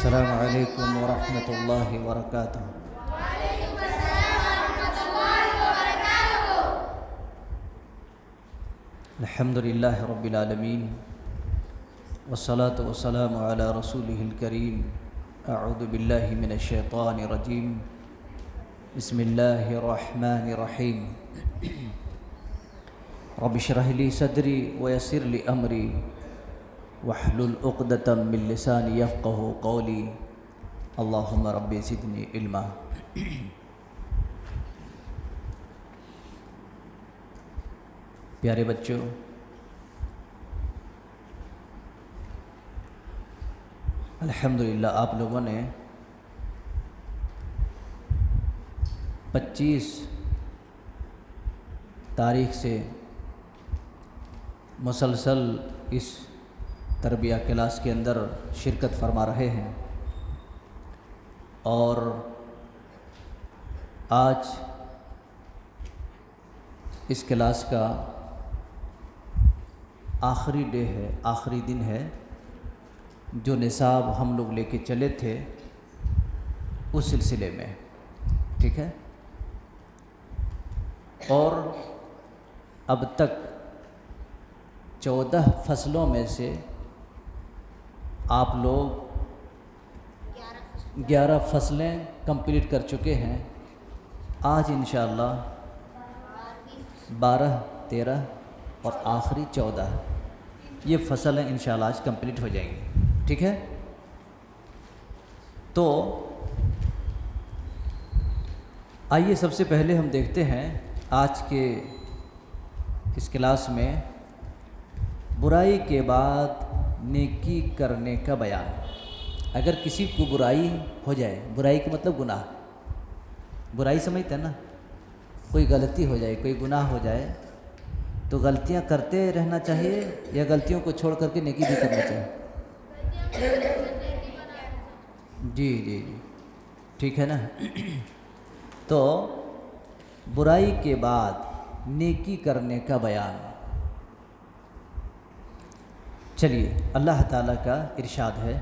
السلام علیکم ورحمۃ اللہ وبرکاتہ۔ الحمد للہ رب العالمین والصلاة والسلام علی رسولہ الکریم۔ اعوذ باللہ من الشیطان الرجیم، بسم اللہ الرحمن الرحیم۔ رب اشرح لی صدری ویسر لی امری واحلل عقدۃ من لسانی یفقہوا قولی، اللہم رب زدنی علما۔ پیارے بچوں، الحمدللہ آپ لوگوں نے 25 تاریخ سے مسلسل اس تربیہ کلاس کے اندر شرکت فرما رہے ہیں، اور آج اس کلاس کا آخری ڈے ہے، آخری دن ہے۔ جو نصاب ہم لوگ لے کے چلے تھے اس سلسلے میں، ٹھیک ہے، اور اب تک 14 فصلوں میں سے آپ لوگ 11 فصلیں کمپلیٹ کر چکے ہیں۔ آج انشاءاللہ 12، 13 اور آخری 14 یہ فصلیں انشاءاللہ آج کمپلیٹ ہو جائیں گی، ٹھیک ہے۔ تو آئیے سب سے پہلے ہم دیکھتے ہیں آج کے اس کلاس میں برائی کے بعد نیکی کرنے کا بیان۔ اگر کسی کو برائی ہو جائے، برائی کا مطلب گناہ، برائی سمجھتے ہیں نا، کوئی غلطی ہو جائے، کوئی گناہ ہو جائے تو غلطیاں کرتے رہنا چاہیے یا غلطیوں کو چھوڑ کر کے نیکی بھی کرنا چاہیے؟ جی جی جی، ٹھیک ہے نا۔ تو برائی کے بعد نیکی کرنے کا بیان۔ چلیے، اللہ تعالیٰ کا ارشاد ہے،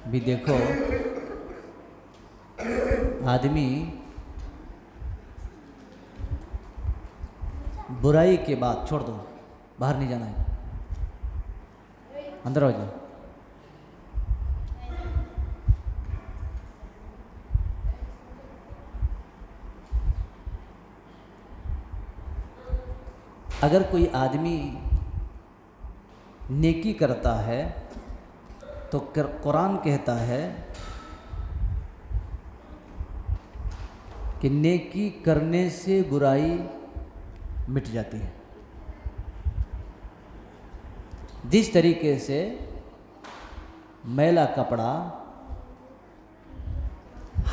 بھی دیکھو آدمی برائی کے بعد، چھوڑ دو، باہر نہیں جانا ہے، اندر ہو جاؤ۔ اگر کوئی آدمی نیکی کرتا ہے تو قرآن کہتا ہے کہ نیکی کرنے سے برائی مٹ جاتی ہے۔ جس طریقے سے میلا کپڑا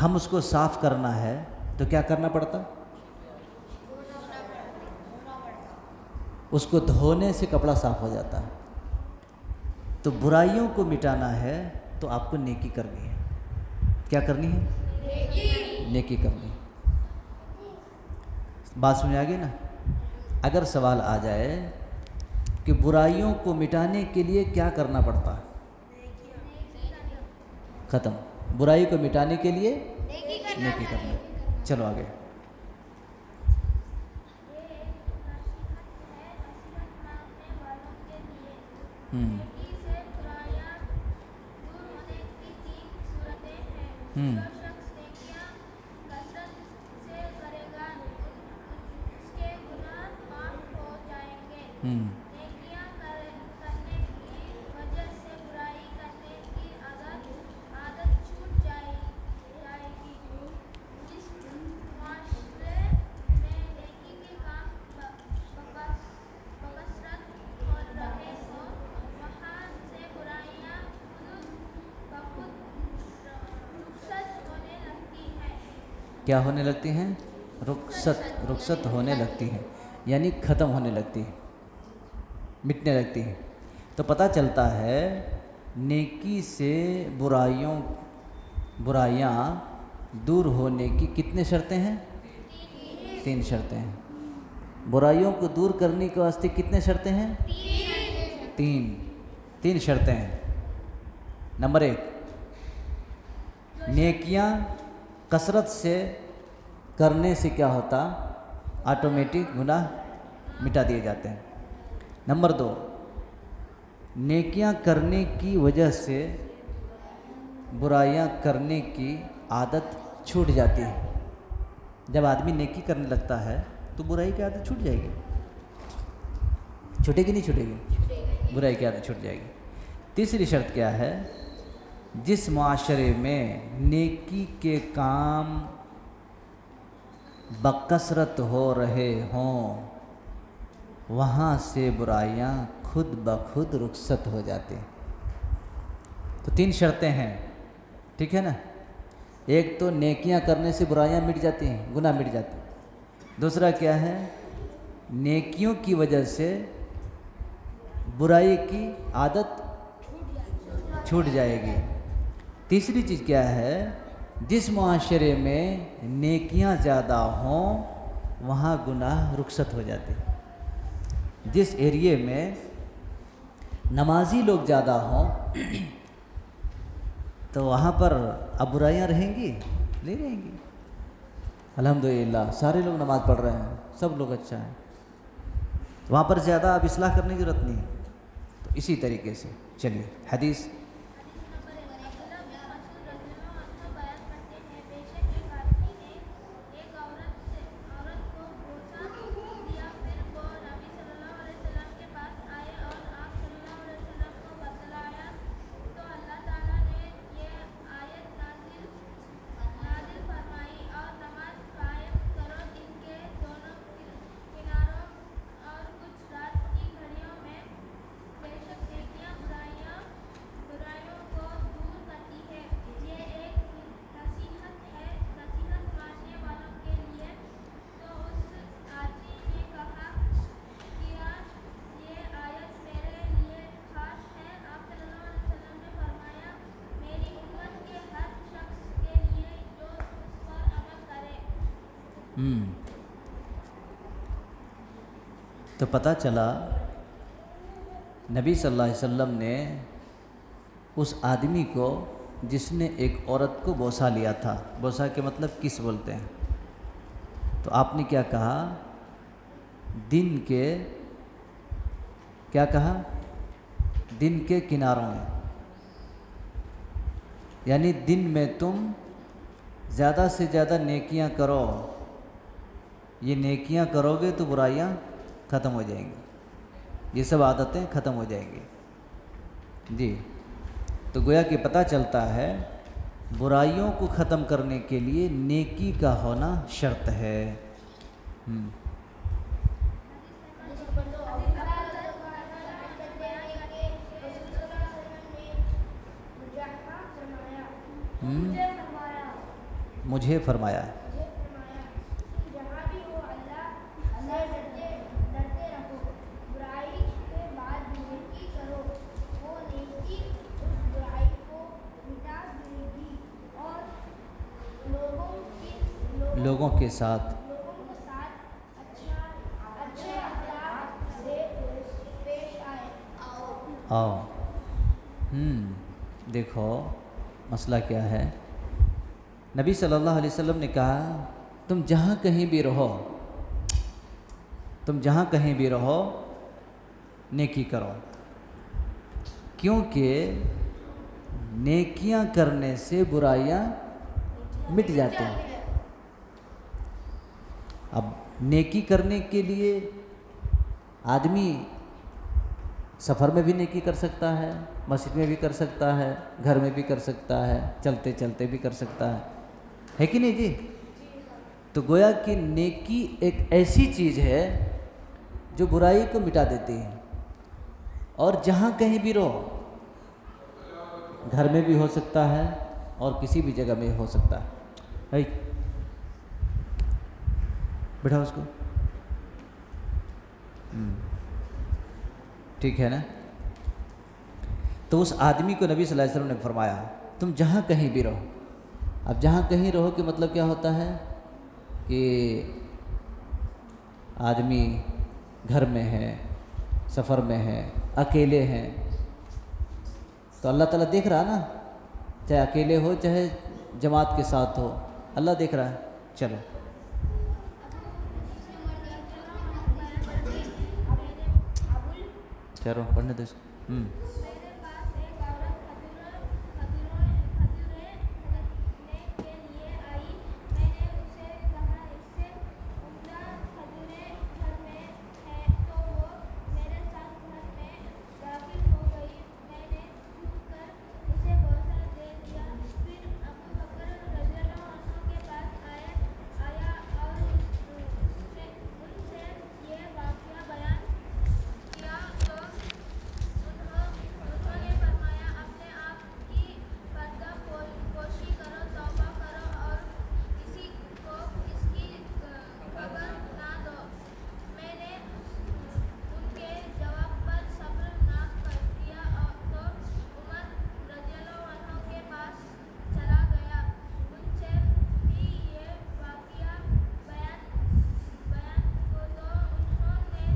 ہم اس کو صاف کرنا ہے تو کیا کرنا پڑتا؟ اس کو دھونے سے کپڑا صاف ہو جاتا ہے۔ تو برائیوں کو مٹانا ہے تو آپ کو نیکی کرنی ہے۔ کیا کرنی ہے؟ نیکی کرنی ہے۔ بات سمجھ آ گئی نا؟ اگر سوال آ جائے کہ برائیوں کو مٹانے کے لیے کیا کرنا پڑتا ہے؟ ختم۔ برائی کو مٹانے کے لیے نیکی کرنا۔ چلو آگے۔ کیا ہونے لگتی ہیں؟ رخصت ہونے لگتی ہیں، یعنی ختم ہونے لگتی ہے، مٹنے لگتی ہے۔ تو پتہ چلتا ہے نیکی سے برائیاں دور ہونے کی کتنے شرطیں ہیں؟ 3 شرطیں ہیں۔ برائیوں کو دور کرنے کے واسطے کتنے شرطیں ہیں؟ 3 شرطیں ہیں۔ نمبر 1، نیکیاں کثرت سے کرنے سے کیا ہوتا؟ آٹومیٹک گناہ مٹا دیے جاتے ہیں۔ نمبر 2، نیکیاں کرنے کی وجہ سے برائیاں کرنے کی عادت چھوٹ جاتی ہے۔ جب آدمی نیکی کرنے لگتا ہے تو برائی کی عادت چھوٹ جائے گی، چھوٹے گی نہیں چھوٹے گی؟ برائی کی عادت چھوٹ جائے گی۔ تیسری شرط کیا ہے؟ جس معاشرے میں نیکی کے کام بکثرت ہو رہے ہوں وہاں سے برائیاں خود بخود رخصت ہو جاتی ہیں۔ تو 3 شرطیں ہیں، ٹھیک ہے نا؟ ایک تو نیکیاں کرنے سے برائیاں مٹ جاتی ہیں، گناہ مٹ جاتے ہیں۔ دوسرا کیا ہے؟ نیکیوں کی وجہ سے برائی کی عادت چھوٹ جائے گی۔ تیسری چیز کیا ہے؟ جس معاشرے میں نیکیاں زیادہ ہوں وہاں گناہ رخصت ہو جاتے ہیں۔ جس ایریے میں نمازی لوگ زیادہ ہوں تو وہاں پر اب برائیاں رہیں گی؟ نہیں رہیں گی۔ الحمدللہ سارے لوگ نماز پڑھ رہے ہیں، سب لوگ اچھا ہیں، تو وہاں پر زیادہ اب اصلاح کرنے کی ضرورت نہیں۔ تو اسی طریقے سے چلیے حدیث تو پتہ چلا نبی صلی اللہ علیہ وسلم نے اس آدمی کو جس نے ایک عورت کو بوسہ لیا تھا، بوسہ کے مطلب کس بولتے ہیں، تو آپ نے کیا کہا؟ دن کے کیا کہا؟ دن کے کناروں میں، یعنی دن میں تم زیادہ سے زیادہ نیکیاں کرو، یہ نیکیاں کرو گے تو برائیاں ختم ہو جائیں گی، یہ سب عادتیں ختم ہو جائیں گی۔ جی تو گویا کہ پتہ چلتا ہے برائیوں کو ختم کرنے کے لیے نیکی کا ہونا شرط ہے۔ مجھے فرمایا لوگوں کے ساتھ آؤ۔ دیکھو مسئلہ کیا ہے، نبی صلی اللہ علیہ وسلم نے کہا تم جہاں کہیں بھی رہو، تم جہاں کہیں بھی رہو نیکی کرو، کیونکہ نیکیاں کرنے سے برائیاں مٹ جاتے ہیں۔ اب نیکی کرنے کے لیے آدمی سفر میں بھی نیکی کر سکتا ہے، مسجد میں بھی کر سکتا ہے، گھر میں بھی کر سکتا ہے، چلتے چلتے بھی کر سکتا ہے کہ نہیں جی؟ تو گویا کہ نیکی ایک ایسی چیز ہے جو برائی کو مٹا دیتی ہے، اور جہاں کہیں بھی رہو، گھر میں بھی ہو سکتا ہے اور کسی بھی جگہ میں ہو سکتا ہے۔ بٹھا اس کو، ٹھیک ہے نا؟ تو اس آدمی کو نبی صلی اللہ علیہ وسلم نے فرمایا تم جہاں کہیں بھی رہو. اب جہاں کہیں رہو کہ مطلب کیا ہوتا ہے کہ آدمی گھر میں ہے، سفر میں ہے، اکیلے ہیں، تو اللہ تعالیٰ دیکھ رہا نا، چاہے اکیلے ہو چاہے جماعت کے ساتھ ہو، اللہ دیکھ رہا ہے. چلو چلو پڑھنے دو اس کو. میرے پاس ایک عورت کھجوریں خریدنے کے لیے آئی. میں نے اسے کہا اس سے عمدہ کھجوریں گھر میں ہیں، تو وہ میرے ساتھ گھر میں داخل ہو گئی. میں نے جھک کر اسے بوسہ دے دیا. پھر ابو بکر رضی اللہ عنہ کے پاس آیا اور ان سے یہ واقعہ بیان کیا تو انہوں نے فرمایا اپنے آپ کی پردہ پوشی کرو، توبہ کرو اور کسی کو اس کی خبر نہ دو. میں نے ان کے جواب پر صبر نہ کیا تو عمر رضی اللہ عنہ کے پاس چلا گیا. ان سے بھی یہ واقعہ بیان کو تو انہوں نے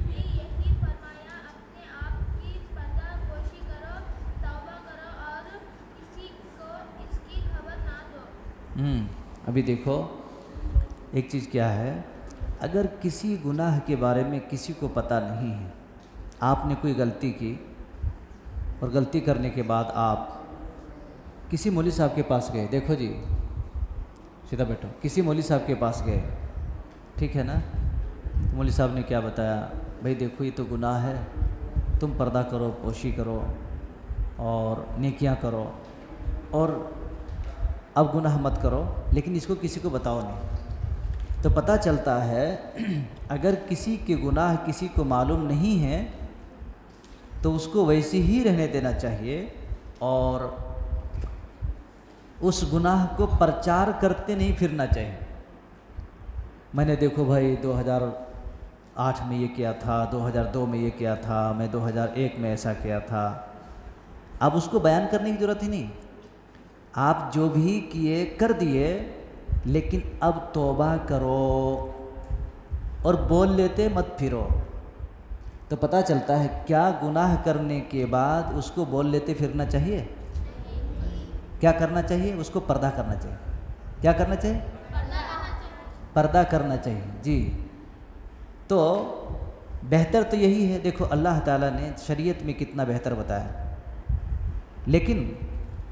بھی یہی فرمایا اپنے آپ کی پردہ پوشی کرو، توبہ کرو اور کسی کو اس کی خبر نہ دو. ابھی دیکھو ایک چیز کیا ہے، اگر کسی گناہ کے بارے میں کسی کو پتہ نہیں ہے، آپ نے کوئی غلطی کی اور غلطی کرنے کے بعد آپ کسی مولوی صاحب کے پاس گئے، دیکھو جی سیدھا بیٹھو، کسی مولوی صاحب کے پاس گئے، ٹھیک ہے نا، مولوی صاحب نے کیا بتایا، بھائی دیکھو یہ تو گناہ ہے، تم پردہ کرو، پوشی کرو اور نیکیاں کرو اور اب گناہ مت کرو، لیکن اس کو کسی کو بتاؤ نہیں. تو پتہ چلتا ہے اگر کسی کے گناہ کسی کو معلوم نہیں ہے تو اس کو ویسے ہی رہنے دینا چاہیے اور اس گناہ کو پرچار کرتے نہیں پھرنا چاہیے. میں نے دیکھو بھائی 2008 میں یہ کیا تھا، 2002 میں یہ کیا تھا، میں 2001 میں ایسا کیا تھا. اب اس کو بیان کرنے کی ضرورت ہی نہیں، آپ جو بھی کیے کر دیے، لیکن اب توبہ کرو اور بول لیتے مت پھرو. تو پتہ چلتا ہے کیا گناہ کرنے کے بعد اس کو بول لیتے پھرنا چاہیے؟ کیا کرنا چاہیے؟ اس کو پردہ کرنا چاہیے. کیا کرنا چاہیے؟ پردہ کرنا چاہیے. جی تو بہتر تو یہی ہے. دیکھو اللہ تعالیٰ نے شریعت میں کتنا بہتر بتایا، لیکن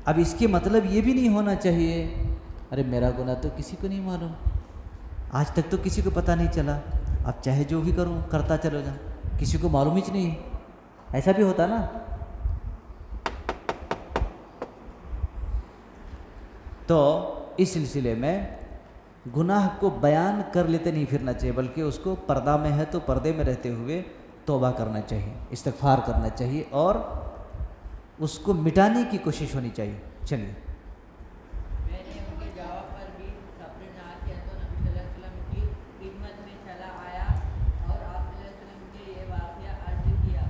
اب اس کے مطلب یہ بھی نہیں ہونا چاہیے ارے میرا گناہ تو کسی کو نہیں معلوم، آج تک تو کسی کو پتہ نہیں چلا، اب چاہے جو بھی کروں کرتا چلو جاؤں، کسی کو معلوم ہی نہیں. ایسا بھی ہوتا نا. تو اس سلسلے میں گناہ کو بیان کر لیتے نہیں پھرنا چاہیے، بلکہ اس کو پردہ میں ہے تو پردے میں رہتے ہوئے توبہ کرنا چاہیے، استغفار کرنا چاہیے اور اس کو مٹانے کی کوشش ہونی چاہیے. چلیے میں نے ان کے جواب پر بھی صبر نہ کیا تو نبی صلی اللہ علیہ وسلم کی خدمت میں چلا آیا اور آپ صلی اللہ علیہ وسلم کے یہ واقعہ عرض کیا.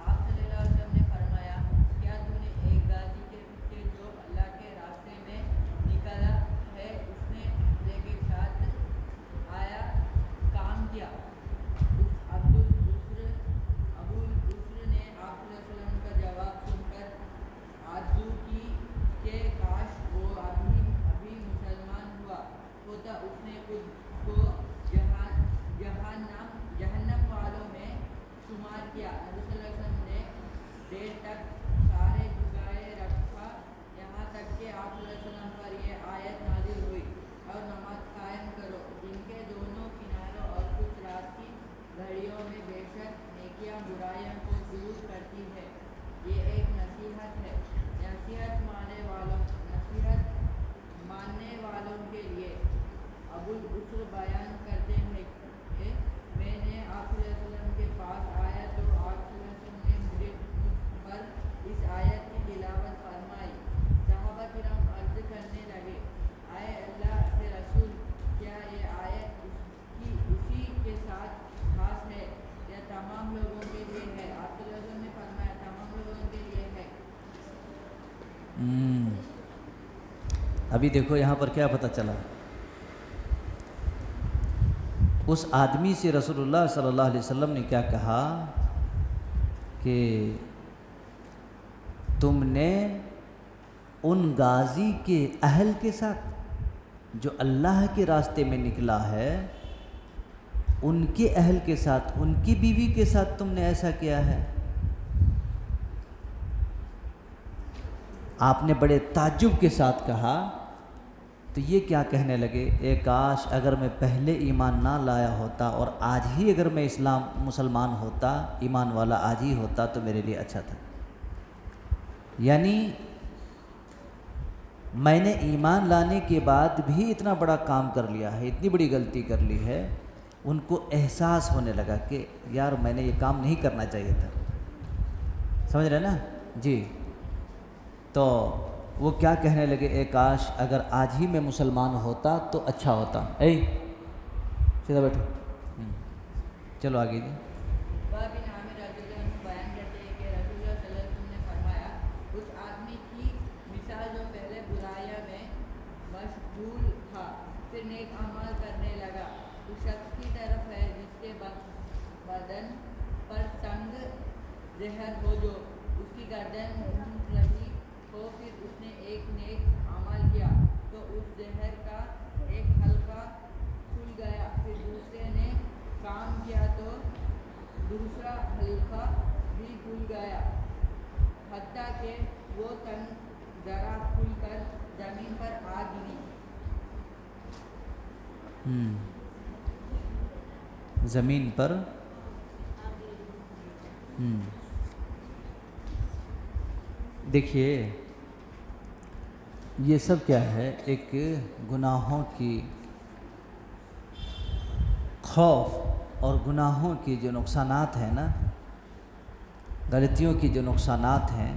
آپ صلی اللہ علیہ وسلم نے فرمایا کیا تم نے ایک غازی کے پیچھے جو اللہ کے راستے میں نکلا ہے اس نے حملے کے ساتھ آیا کام کیا؟ ابو البصر نے آپ صلی اللہ علیہ وسلم کا جواب سن کر آرزو کی کہ کاش ابھی دیکھو یہاں پر کیا پتہ چلا، اس آدمی سے رسول اللہ صلی اللہ علیہ وسلم نے کیا کہا کہ تم نے ان غازی کے اہل کے ساتھ جو اللہ کے راستے میں نکلا ہے، ان کے اہل کے ساتھ، ان کی بیوی کے ساتھ تم نے ایسا کیا ہے؟ آپ نے بڑے تعجب کے ساتھ کہا، تو یہ کیا کہنے لگے، اے کاش اگر میں پہلے ایمان نہ لایا ہوتا اور آج ہی اگر میں مسلمان ہوتا، ایمان والا آج ہی ہوتا تو میرے لیے اچھا تھا۔ یعنی میں نے ایمان لانے کے بعد بھی اتنا بڑا کام کر لیا ہے، اتنی بڑی غلطی کر لی ہے، ان کو احساس ہونے لگا کہ یار میں نے یہ کام نہیں کرنا چاہیے تھا، سمجھ رہے نا جی۔ تو وہ کیا کہنے لگے، اے کاش اگر آج ہی میں مسلمان ہوتا تو اچھا ہوتا۔ اے سیدھا بیٹھو، چلو آگے جی۔ بن عامر رضی اللہ عنہ بیان کرتے ہیں کہ رسول اللہ صلی اللہ علیہ وسلم نے فرمایا، اس آدمی کی مثال جو پہلے برائیوں میں مشغول تھا پھر نیک عمل کرنے لگا، اس شخص کی طرف ہے جس کے بدن پر تنگ زہر ہو، جو اس کی گردن گھوم رہی ہو، پھر اس نے ایک نیک عمل کیا تو اس زہر کا ایک حلقہ کھل گیا، پھر دوسرے نے کام کیا تو دوسرا حلقہ بھی کھل گیا، حتیٰ کہ وہ تنگ ذرا کھل کر زمین پر آ گری۔ زمین پر دیکھیے یہ سب کیا ہے، ایک گناہوں کی خوف اور گناہوں کی جو نقصانات ہیں نا، غلطیوں کی جو نقصانات ہیں،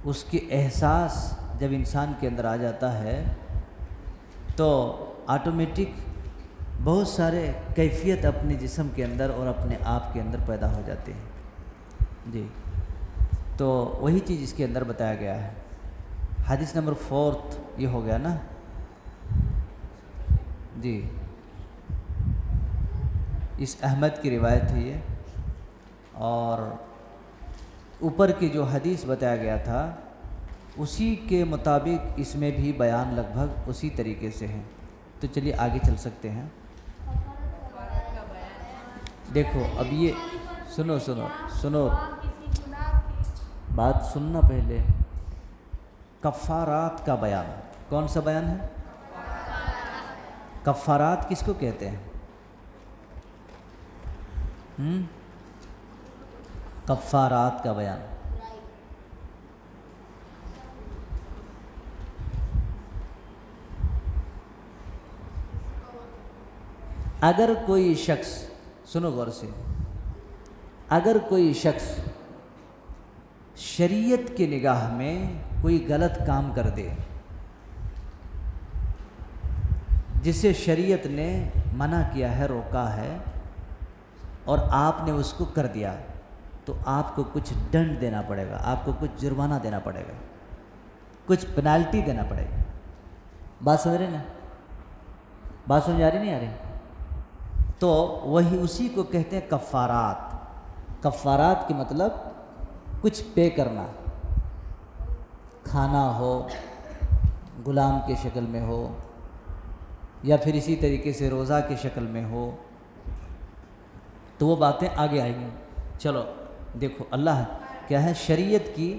اس کے احساس جب انسان کے اندر آ جاتا ہے تو آٹومیٹک بہت سارے کیفیت اپنے جسم کے اندر اور اپنے آپ کے اندر پیدا ہو جاتے ہیں جی۔ تو وہی چیز اس کے اندر بتایا گیا ہے۔ حدیث نمبر 4 یہ ہو گیا نا جی، اس احمد کی روایت ہے یہ، اور اوپر کی جو حدیث بتایا گیا تھا اسی کے مطابق اس میں بھی بیان لگ بھگ اسی طریقے سے ہے۔ تو چلیے آگے چل سکتے ہیں۔ دیکھو اب یہ سنو بات سننا پہلے، کفارات کا بیان، کون سا بیان ہے؟ کفارات کس کو کہتے ہیں؟ کفارات کا بیان، اگر کوئی شخص، سنو غور سے، اگر کوئی شخص شریعت کی نگاہ میں کوئی غلط کام کر دے جسے شریعت نے منع کیا ہے، روکا ہے، اور آپ نے اس کو کر دیا، تو آپ کو کچھ دنڈ دینا پڑے گا، آپ کو کچھ جرمانہ دینا پڑے گا، کچھ پینالٹی دینا پڑے گا۔ بات سمجھ رہے نا؟ بات سمجھ آ رہی نہیں آ رہی؟ تو وہی اسی کو کہتے ہیں کفارات۔ کفارات کی مطلب کچھ پے کرنا، کھانا ہو، غلام کے شکل میں ہو، یا پھر اسی طریقے سے روزہ کی شکل میں ہو، تو وہ باتیں آگے آئیں گی۔ چلو دیکھو اللہ کیا ہے، شریعت کی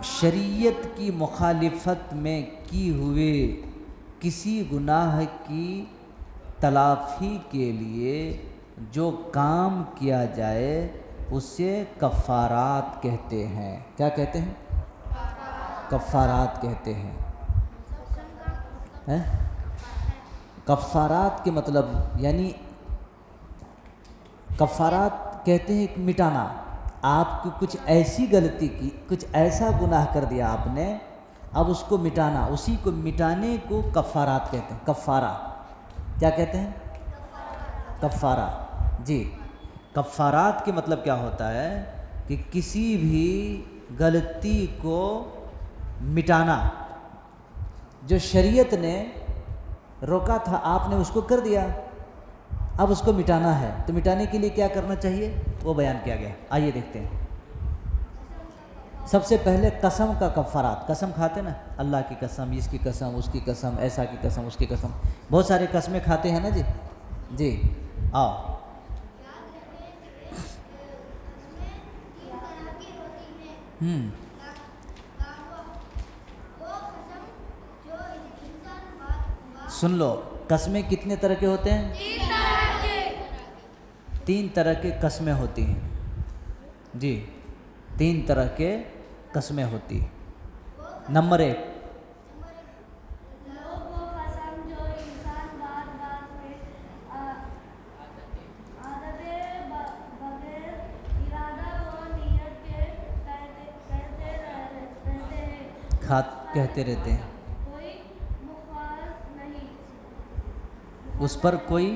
شریعت کی مخالفت میں کی ہوئے کسی گناہ کی تلافی کے لیے جو کام کیا جائے اسے کفارات کہتے ہیں۔ کیا کہتے ہیں؟ کفارات کہتے ہیں۔ کفارات کے مطلب یعنی کفارات کہتے ہیں کہ مٹانا، آپ کو کچھ ایسی غلطی کی، کچھ ایسا گناہ کر دیا آپ نے، اب اس کو مٹانا، اسی کو مٹانے کو کفارات کہتے ہیں۔ کفارہ کیا کہتے ہیں؟ کفارہ۔ جی، کفارات کے مطلب کیا ہوتا ہے کہ کسی بھی غلطی کو مٹانا، جو شریعت نے روکا تھا آپ نے اس کو کر دیا، اب اس کو مٹانا ہے، تو مٹانے کے لیے کیا کرنا چاہیے وہ بیان کیا گیا۔ آئیے دیکھتے ہیں۔ سب سے پہلے قسم کا کفارات، قسم کھاتے نا، اللہ کی قسم، اس کی قسم، اس کی قسم، ایسا کی قسم، اس کی قسم، بہت سارے قسمیں کھاتے ہیں نا جی۔ جی آؤ، یاد رکھیں کہ قسمیں 3 طرح کی ہوتی ہیں۔ ہوں وہ قسم جو انسان بات سن لو، قسمیں کتنے طرح کے ہوتے ہیں؟ 3 طرح کے 3 طرح کے قسمیں ہوتی ہیں جی، 3 طرح کے قسمیں ہوتی ہیں۔ نمبر 1، وہ قسم جو انسان بات بات میں عادت بغیر ارادہ و نیت کے کہتے رہتے ہیں، کوئی مخالف نہیں، اس پر کوئی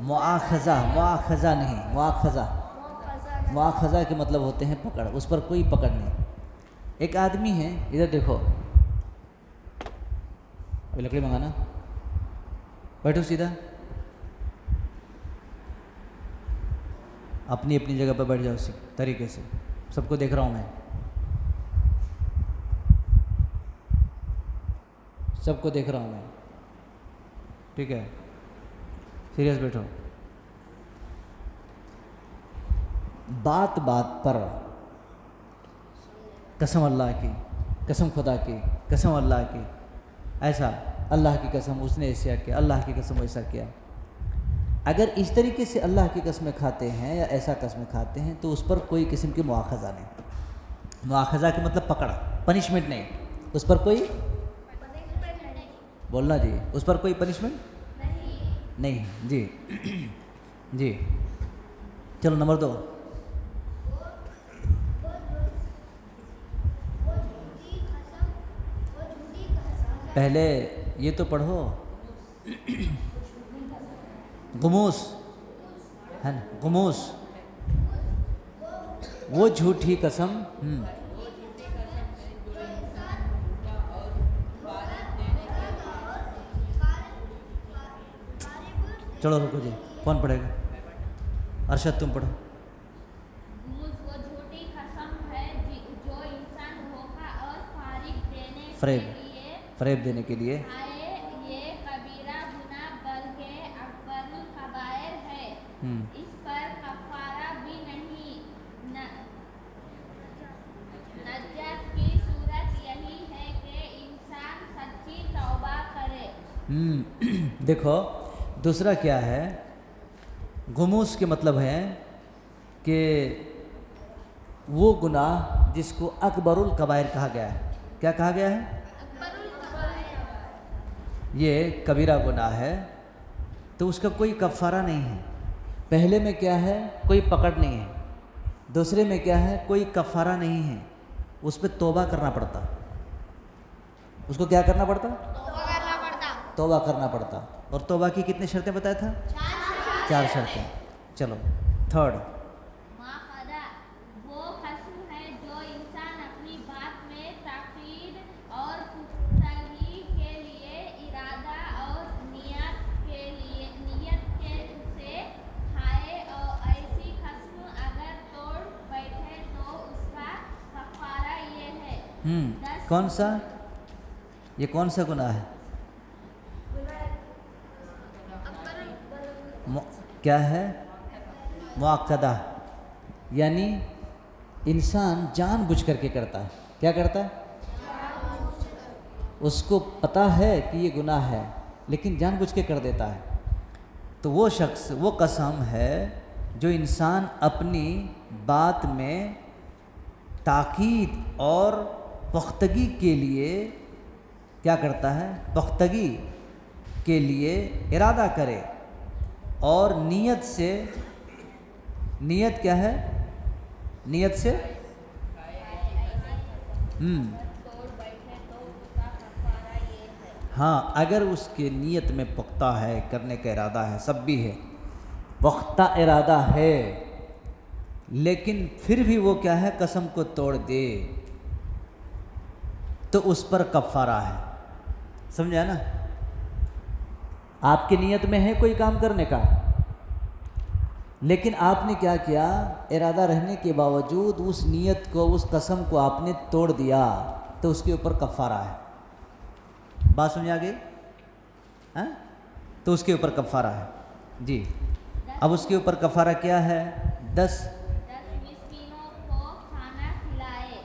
مواخذہ نہیں، مواخذہ کے مطلب ہوتے ہیں پکڑ، اس پر کوئی پکڑ نہیں۔ ایک آدمی ہے، ادھر دیکھو، ابھی لکڑی منگانا، بیٹھو سیدھا، اپنی اپنی جگہ پر بیٹھ جاؤ اسی طریقے سے، سب کو دیکھ رہا ہوں میں، سب کو دیکھ رہا ہوں میں، ٹھیک ہے، سیریس بیٹھو۔ بات بات پر قسم اللہ کی، قسم خدا کی، قسم اللہ کی، ایسا اللہ کی قسم اس نے ایسا کیا، اللہ کی قسم ایسا کیا۔ اگر اس طریقے سے اللہ کی قسمیں کھاتے ہیں یا ایسا قسمیں کھاتے ہیں تو اس پر کوئی قسم کی مواخذہ نہیں۔ مواخذہ کے مطلب پکڑ، پنشمنٹ نہیں، اس پر کوئی بولنا جی، اس پر کوئی پنشمنٹ نہیں جی۔ جی چلو نمبر 2، پہلے یہ تو پڑھو، غموس ہے نا، غموس، وہ جھوٹی قسم، چلو رکو جی، کون پڑھے گا؟ ارشد تم پڑھو۔ وہ جھوٹی قسم ہے جو انسان دھوکہ اور فریب دینے کے لیے آئے، یہ کبیرہ گناہ بلکہ اکبر الکبائر ہے، اس پر کفارہ بھی نہیں، نجات کی صورت یہی ہے کہ انسان سچی توبہ کرے۔ دیکھو دوسرا کیا ہے، غموس کے مطلب ہے کہ وہ گناہ جس کو اکبر الکبائر کہا گیا ہے۔ کیا کہا گیا ہے؟ یہ کبیرہ گناہ ہے تو اس کا کوئی کفارہ نہیں ہے۔ پہلے میں کیا ہے؟ کوئی پکڑ نہیں ہے۔ دوسرے میں کیا ہے؟ کوئی کفارہ نہیں ہے، اس پہ توبہ کرنا پڑتا۔ اس کو کیا کرنا پڑتا؟ توبہ کرنا پڑتا۔ اور توبہ کی کتنی شرطیں بتایا تھا؟ 4 شرطیں۔ چلو 3rd، وہ قسم ہے جو انسان اپنی بات میں تاکید اور پختگی کے لیے ارادہ اور نیت سے کھائے، اور ایسی قسم اگر توڑ بیٹھے تو اس کا کفارہ یہ ہے۔ کون سا؟ یہ کون سا گناہ ہے؟ کیا ہے؟ مؤکدہ، یعنی انسان جان بوجھ کر کے کرتا ہے۔ کیا کرتا ہے؟ اس کو پتہ ہے کہ یہ گناہ ہے لیکن جان بوجھ کے کر دیتا ہے۔ تو وہ شخص، وہ قسم ہے جو انسان اپنی بات میں تاکید اور پختگی کے لیے کیا کرتا ہے؟ پختگی کے لیے ارادہ کرے اور نیت سے، نیت کیا ہے؟ نیت سے ہاں، اگر اس کے نیت میں پختہ ہے، کرنے کا ارادہ ہے، سب بھی ہے، پختہ ارادہ ہے لیکن پھر بھی وہ کیا ہے قسم کو توڑ دے تو اس پر کفارہ ہے. سمجھا نا؟ آپ کی نیت میں ہے کوئی کام کرنے کا لیکن آپ نے کیا کیا، ارادہ رہنے کے باوجود اس نیت کو، اس قسم کو آپ نے توڑ دیا تو اس کے اوپر کفارہ ہے. بات سمجھ آ گئی؟ ہاں، تو اس کے اوپر کفارہ ہے. جی اب اس کے اوپر کفارہ کیا ہے؟ 10 مسکینوں کو کھانا کھلائے،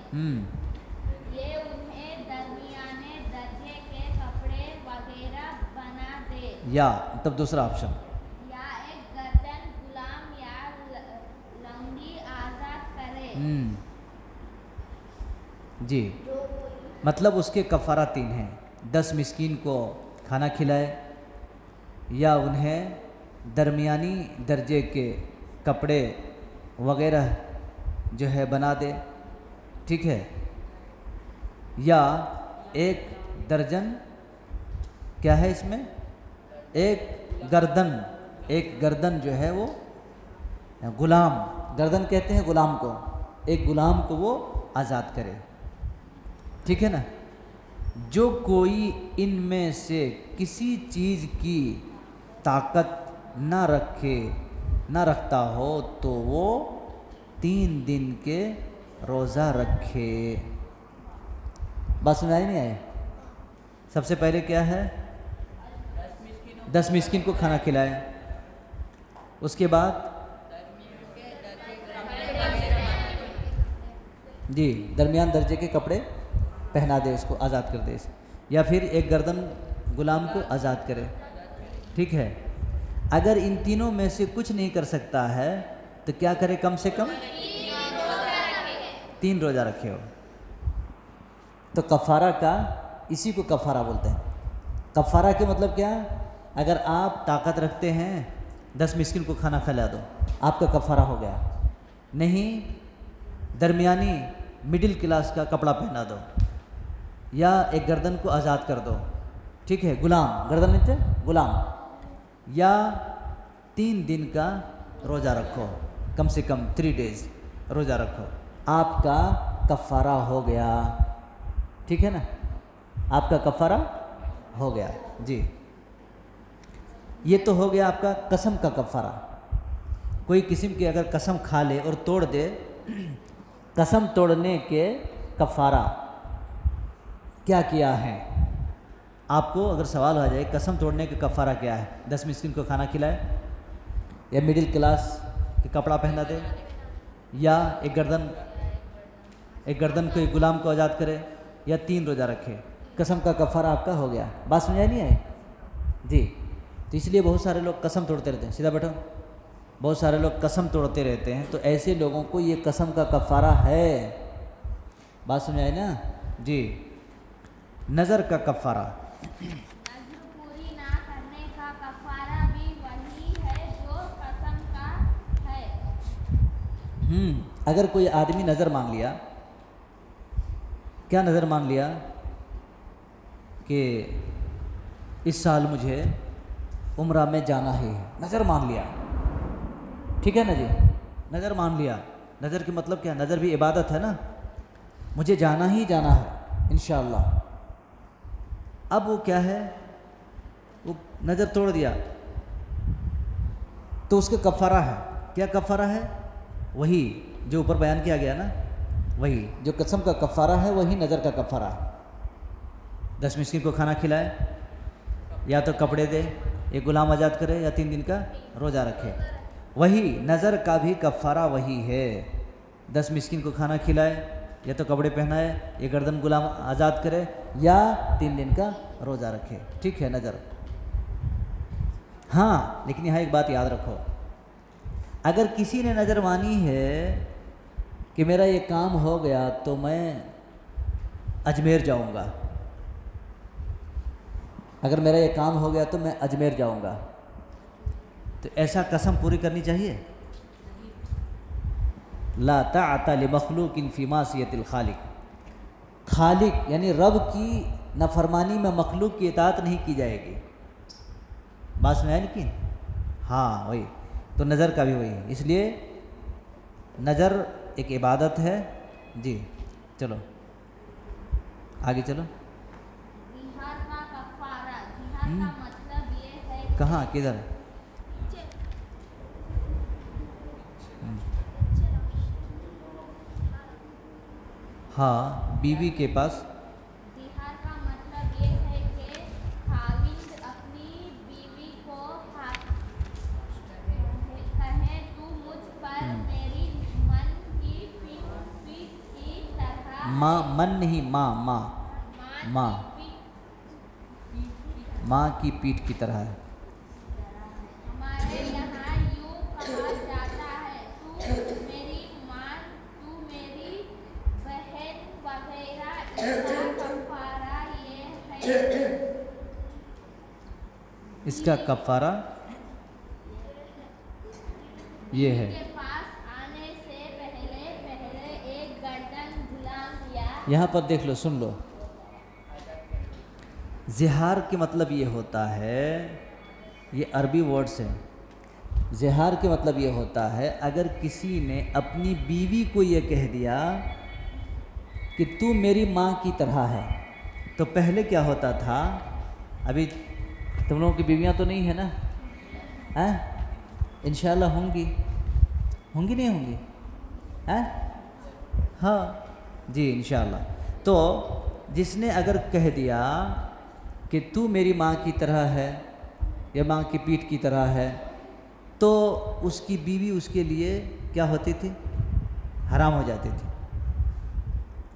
یہ انہیں درمیانے درجے کے کپڑے وغیرہ بنا دے، یا تب دوسرا آپشن یا ایک گردن غلام یا لنگی آزاد کرے. جی مطلب اس کے کفارہ 3 ہیں: 10 مسکین کو کھانا کھلائے، یا انہیں درمیانی درجے کے کپڑے وغیرہ جو ہے بنا دے، ٹھیک ہے، یا ایک درجن کیا ہے اس میں، ایک گردن جو ہے وہ غلام، گردن کہتے ہیں غلام کو، ایک غلام کو وہ آزاد کرے. ٹھیک ہے نا؟ جو کوئی ان میں سے کسی چیز کی طاقت نہ رکھتا ہو تو وہ 3 دن کے روزہ رکھے. بات سنائی نہیں آئے؟ سب سے پہلے کیا ہے؟ 10 مسکین کو کھانا کھلائے، اس کے بعد جی درمیان درجے کے کپڑے پہنا دے، اس کو آزاد کر دے، یا پھر ایک گردن غلام کو آزاد کرے. ٹھیک ہے؟ اگر ان تینوں میں سے کچھ نہیں کر سکتا ہے تو کیا کرے؟ کم سے کم 3 روزہ رکھے ہو. تو کفارہ کا، اسی کو کفارہ بولتے ہیں. کفارہ کے مطلب کیا؟ اگر آپ طاقت رکھتے ہیں 10 مسکین کو کھانا کھلا دو، آپ کا کفارہ ہو گیا. نہیں، درمیانی مڈل کلاس کا کپڑا پہنا دو، یا ایک گردن کو آزاد کر دو، ٹھیک ہے، غلام، گردن نہیں غلام، یا 3 دن کا روزہ رکھو، کم سے کم 3 days روزہ رکھو، آپ کا کفارہ ہو گیا. ٹھیک ہے نا؟ آپ کا کفارہ ہو گیا. جی یہ تو ہو گیا آپ کا قسم کا کفارہ. کوئی قسم کی اگر قسم کھا لے اور توڑ دے، قسم توڑنے کے کفارہ کیا کیا ہے؟ آپ کو اگر سوال ہو جائے قسم توڑنے کا کفارہ کیا ہے، 10 مسکین کو کھانا کھلائے، یا مڈل کلاس کے کپڑا پہنا دے، یا ایک گردن کو ایک غلام کو آزاد کرے، یا 3 روزہ رکھے، قسم کا کفارہ آپ کا ہو گیا. بات سمجھائی نہیں آئی؟ جی تو اس لیے بہت سارے لوگ قسم توڑتے رہتے ہیں. سیدھا بیٹھو. بہت سارے لوگ قسم توڑتے رہتے ہیں، تو ایسے لوگوں کو یہ قسم کا کفارہ ہے. بات سمجھائی نا؟ جی نظر کا کفارہ، نذر پوری نہ کرنے کا کفارہ بھی وہی ہے جو قسم کا ہے. اگر کوئی آدمی نظر مان لیا، کیا نظر مان لیا کہ اس سال مجھے عمرہ میں جانا ہے، نظر مان لیا، ٹھیک ہے نا جی، نظر مان لیا. نظر کے مطلب کیا؟ نظر بھی عبادت ہے نا، مجھے جانا ہی جانا ہے انشاءاللہ. اب وہ کیا ہے، وہ نظر توڑ دیا تو اس کا کفارہ ہے. کیا کفارہ ہے؟ وہی جو اوپر بیان کیا گیا نا، وہی جو قسم کا کفارہ ہے وہی نظر کا کفارہ ہے. 10 مسکین کو کھانا کھلائے، یا تو کپڑے دے، ایک غلام آزاد کرے، یا 3 دن کا روزہ رکھے. وہی نظر کا بھی کفارہ وہی ہے. 10 مسکین کو کھانا کھلائے، یا تو کپڑے پہنائے، یا گردن غلام آزاد کرے، یا 3 دن کا روزہ رکھے. ٹھیک ہے نظر. ہاں لیکن یہاں ایک بات یاد رکھو، اگر کسی نے نظر مانی ہے کہ میرا یہ کام ہو گیا تو میں اجمیر جاؤں گا، اگر میرا یہ کام ہو گیا تو میں اجمیر جاؤں گا، تو ایسا قسم پوری کرنی چاہیے؟ لا طاعت لمخلوق فی معصیۃ الخالق. خالق یعنی رب کی نافرمانی میں مخلوق کی اطاعت نہیں کی جائے گی. بات سمجھ آئی کہ ہاں وہی تو نظر کا بھی وہی ہے، اس لیے نظر ایک عبادت ہے جی۔ چلو آگے چلو۔ زہار کا کفارہ، زہار کا مطلب یہ ہے کہاں کدھر؟ ہاں بیوی کے پاس زہار کا مطلب یہ ہے کہ خاوند اپنی بیوی کو کہے تو مجھ پر میری من کی پیٹ کی طرح ماں، من نہیں ماں، ماں ماں کی پیٹھ کی طرح ہے۔ ہمارے یہاں یوں کہا جاتا ہے تو میری ماں، تو میری بہن وغیرہ۔ اس کا کفارہ یہ ہے، اس کا کفارہ یہ ہے، کے پاس آنے سے پہلے ایک گردن غلام یا یہاں پر دیکھ لو، سن لو، زہار کے مطلب یہ ہوتا ہے، یہ عربی ورڈز ہیں۔ زہار کے مطلب یہ ہوتا ہے اگر کسی نے اپنی بیوی کو یہ کہہ دیا کہ تو میری ماں کی طرح ہے، تو پہلے کیا ہوتا تھا، ابھی تم لوگوں کی بیویاں تو نہیں ہیں نا؟ انشاءاللہ ہوں گی نہیں ہوں گی؟ ہاں جی انشاءاللہ۔ تو جس نے اگر کہہ دیا کہ تو میری ماں کی طرح ہے یا ماں کی پیٹھ کی طرح ہے، تو اس کی بیوی اس کے لیے کیا ہوتی تھی؟ حرام ہو جاتی تھی۔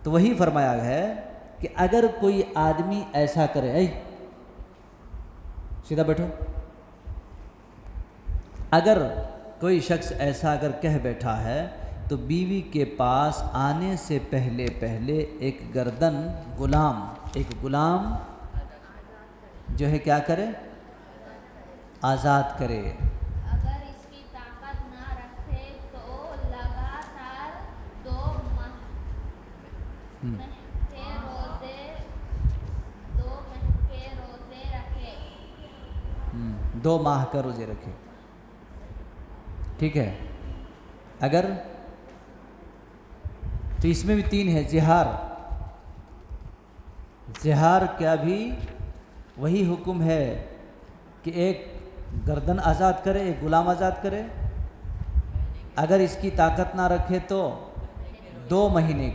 تو وہی فرمایا ہے کہ اگر کوئی آدمی ایسا کرے، سیدھا بیٹھو، اگر کوئی شخص ایسا اگر کہہ بیٹھا ہے تو بیوی کے پاس آنے سے پہلے ایک گردن غلام، ایک غلام جو ہے کیا کرے؟ آزاد کرے۔ اگر اس کی طاقت نہ رکھے تو لگاتار 2 ماہ کے روزے رکھے۔ 2 ماہ کا روزے رکھے، ٹھیک ہے۔ اگر تو اس میں بھی 3 ہے، زہار کیا بھی وہی حکم ہے کہ ایک گردن آزاد کرے، ایک غلام آزاد کرے، اگر اس کی طاقت نہ رکھے تو 2 مہینے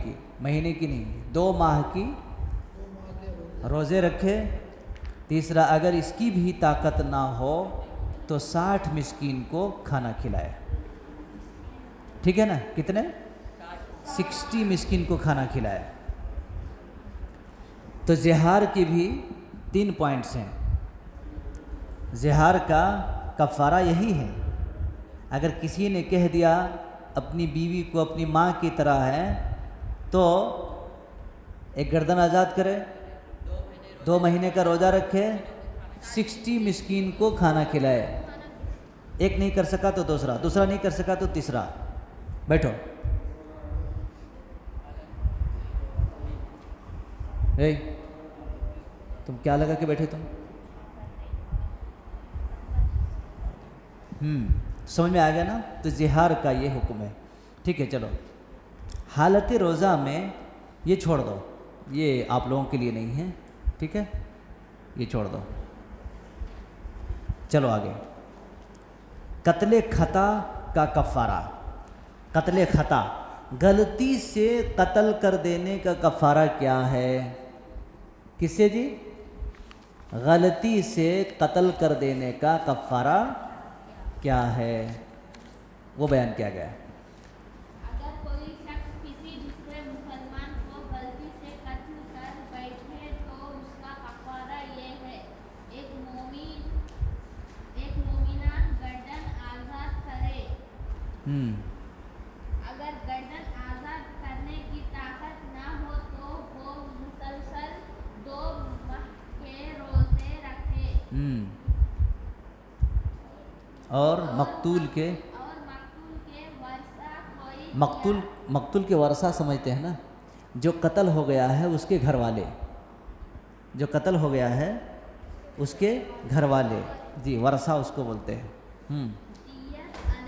کی نہیں 2 ماہ کی روزے رکھے۔ تیسرا اگر اس کی بھی طاقت نہ ہو تو 60 مسکین کو کھانا کھلائے، ٹھیک ہے نا؟ کتنے؟ 60 مسکین کو کھانا کھلائے۔ تو زہار کی بھی 3 پوائنٹس ہیں۔ زہار کا کفارہ یہی ہے، اگر کسی نے کہہ دیا اپنی بیوی کو اپنی ماں کی طرح ہے تو ایک گردن آزاد کرے، 2 مہینے کا روزہ رکھے، 60 مسکین کو کھانا کھلائے۔ ایک نہیں کر سکا تو دوسرا نہیں کر سکا تو تیسرا۔ بیٹھو، تم کیا لگا کے بیٹھے تم؟ سمجھ میں آ گیا نا؟ تو زہار کا یہ حکم ہے، ٹھیک ہے۔ چلو حالت روزہ میں یہ چھوڑ دو، یہ آپ لوگوں کے لیے نہیں ہے، ٹھیک ہے، یہ چھوڑ دو۔ چلو آگے، قتل خطا کا کفارہ۔ قتل خطا، غلطی سے قتل کر دینے کا کفارہ کیا ہے؟ کس سے جی؟ غلطی سے قتل کر دینے کا کفارہ کیا ہے؟ وہ بیان کیا گیا ہے۔ اگر کوئی شخص کسی دوسرے مسلمان کو غلطی سے قتل کر بیٹھے تو اس کا کفارہ یہ ہے، ایک مومنہ گردن آزاد کرے۔ اگر گردن آزاد کرنے کی طاقت نہ ہو تو وہ مسلسل 2 ماہ کے روزے رکھے۔ اور مقتول کے ورثہ کوئی مقتول کے ورثہ سمجھتے ہیں نا، جو قتل ہو گیا ہے اس کے گھر والے، جو قتل ہو گیا ہے اس کے گھر والے، جی ورثہ اس کو بولتے ہیں۔ دیت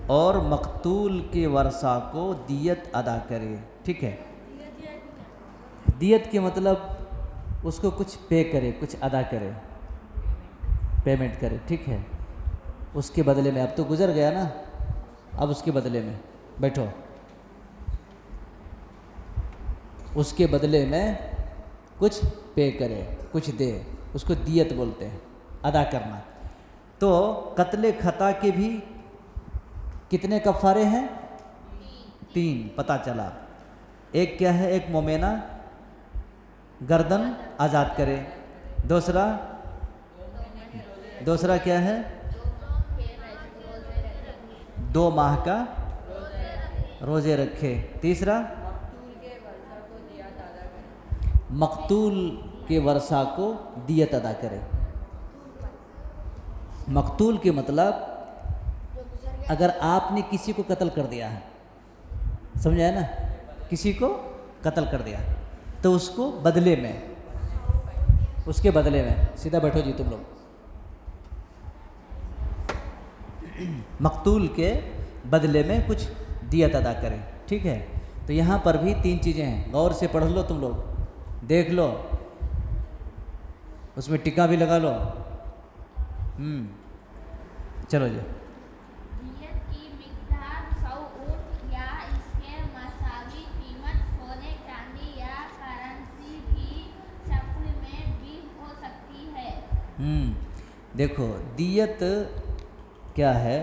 اور مقتول کے ورثہ کو دیت ادا کرے. ٹھیک ہے. دیت کے مطلب اس کو کچھ پے کرے, کچھ ادا کرے, پیمنٹ کرے. ٹھیک ہے. اس کے بدلے میں, اب تو گزر گیا نا, اب اس کے بدلے میں بیٹھو, اس کے بدلے میں کچھ پے کرے, کچھ دے, اس کو دیت بولتے ہیں, ادا کرنا. تو قتل خطا کے بھی کتنے کفارے ہیں؟ 3 پتہ چلا. ایک کیا ہے؟ ایک مومنہ گردن آزاد کرے. دوسرا کیا ہے؟ 2 ماہ کا روزے رکھے. تیسرا مقتول کے ورثہ کو دیت ادا کرے. مقتول کے مطلب اگر آپ نے کسی کو قتل کر دیا ہے, سمجھا ہے نا, کسی کو قتل کر دیا تو اس کو بدلے میں, اس کے بدلے میں, سیدھا بیٹھو جی تم لوگ, مقتول کے بدلے میں کچھ دیت ادا کرے. ٹھیک ہے. تو یہاں پر بھی 3 چیزیں ہیں, غور سے پڑھ لو تم لوگ, دیکھ لو, اس میں ٹکا بھی لگا لو. چلو جی. دیت کی مقدار 100 اونٹ یا اس کے مساوی قیمت سونے چاندی یا کرنسی کی شکل میں بھی ہو سکتی ہے. دیکھو دیت کیا ہے؟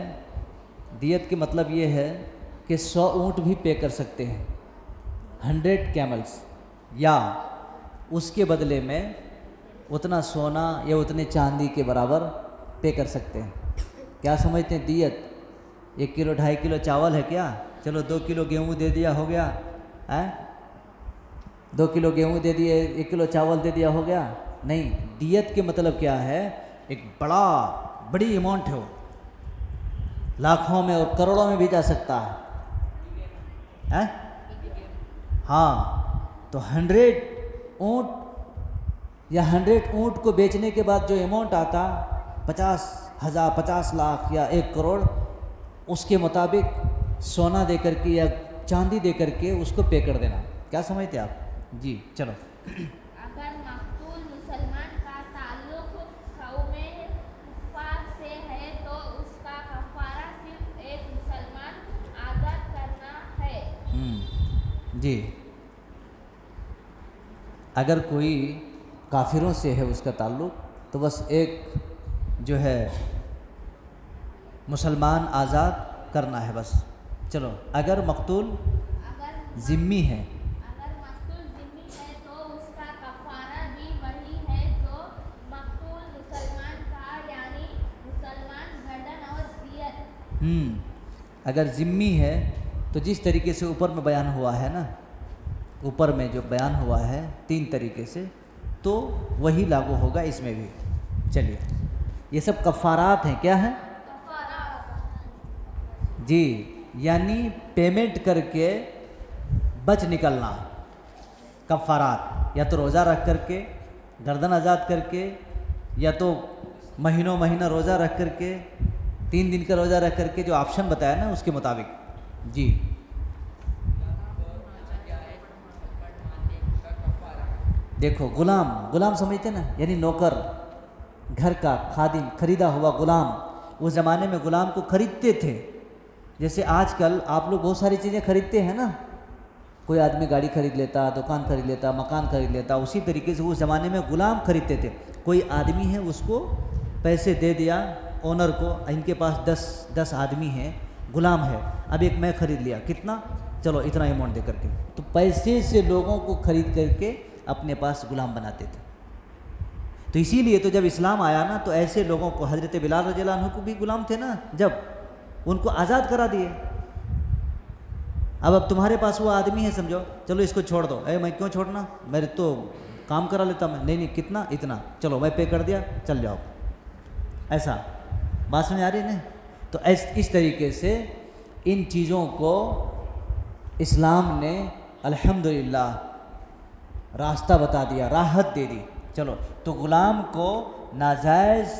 دیت کے مطلب یہ ہے کہ 100 اونٹ بھی پے کر سکتے ہیں, 100 کیملز, یا اس کے بدلے میں اتنا سونا یا اتنے چاندی کے برابر پے کر سکتے ہیں. کیا سمجھتے ہیں دیت؟ 1 کلو 2.5 کلو چاول ہے کیا؟ چلو 2 کلو گیہوں دے دیا, ہو گیا. 2 کلو گیہوں دے دیے, 1 کلو چاول دے دیا, ہو گیا؟ نہیں. دیت کے مطلب کیا ہے؟ ایک بڑی اماؤنٹ ہے, وہ لاکھوں میں اور کروڑوں میں بھی جا سکتا ہے. ہاں, تو 100 اونٹ یا 100 اونٹ کو بیچنے کے بعد جو اماؤنٹ آتا 50,000 50 لاکھ یا 1 کروڑ, اس کے مطابق سونا دے کر کے یا چاندی دے کر کے اس کو پے کر دینا. کیا سمجھتے آپ؟ جی چلو. اگر مقتول مسلمان کا تعلق قوم کفار سے ہے تو اس کا کفارہ صرف ایک مسلمان آزاد کرنا ہے. جی, اگر کوئی کافروں سے ہے اس کا تعلق تو بس ایک جو ہے مسلمان آزاد کرنا ہے بس. چلو. اگر مقتول ذمی ہے, اگر مقتول ذمی ہے تو اس کا کفارہ بھی وہی ہے جو مقتول مسلمان کا, یعنی مسلمان گردن اور دیت. اگر ذمی ہے تو جس طریقے سے اوپر میں بیان ہوا ہے نا, اوپر میں جو بیان ہوا ہے 3 طریقے سے, تو وہی لاگو ہوگا اس میں بھی. چلیے, یہ سب کفارات ہیں. کیا ہیں؟ جی, یعنی پیمنٹ کر کے بچ نکلنا. کفارات یا تو روزہ رکھ کر کے, گردن آزاد کر کے, یا تو مہینہ روزہ رکھ کر کے, 3 دن کا روزہ رکھ کر کے, جو آپشن بتایا نا اس کے مطابق. جی دیکھو, غلام سمجھتے نا, یعنی نوکر, گھر کا خادم, خریدا ہوا غلام. اس زمانے میں غلام کو خریدتے تھے. جیسے آج کل آپ لوگ بہت ساری چیزیں خریدتے ہیں نا, کوئی آدمی گاڑی خرید لیتا, دکان خرید لیتا, مکان خرید لیتا, اسی طریقے سے اس زمانے میں غلام خریدتے تھے. کوئی آدمی ہے, اس کو پیسے دے دیا اونر کو, ان کے پاس 10 آدمی ہیں, غلام ہے, اب ایک میں خرید لیا, کتنا؟ چلو اتنا اماؤنٹ دے کر کے. تو پیسے سے لوگوں کو خرید کر کے اپنے پاس غلام بناتے تھے. تو اسی لیے تو جب اسلام آیا نا, تو ایسے لوگوں کو, حضرت بلال رضی اللہ عنہ کو بھی غلام تھے نا, جب ان کو آزاد کرا دیے. اب تمہارے پاس وہ آدمی ہے, سمجھو, چلو اس کو چھوڑ دو. میں کیوں چھوڑنا, میں تو کام کرا لیتا میں. نہیں, کتنا؟ اتنا. چلو میں پے کر دیا, چل جاؤ. ایسا بات سمجھ آ رہی ہے نا؟ تو اس طریقے سے ان چیزوں کو اسلام نے الحمدللہ راستہ بتا دیا, راحت دے دی. چلو, تو غلام کو ناجائز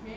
6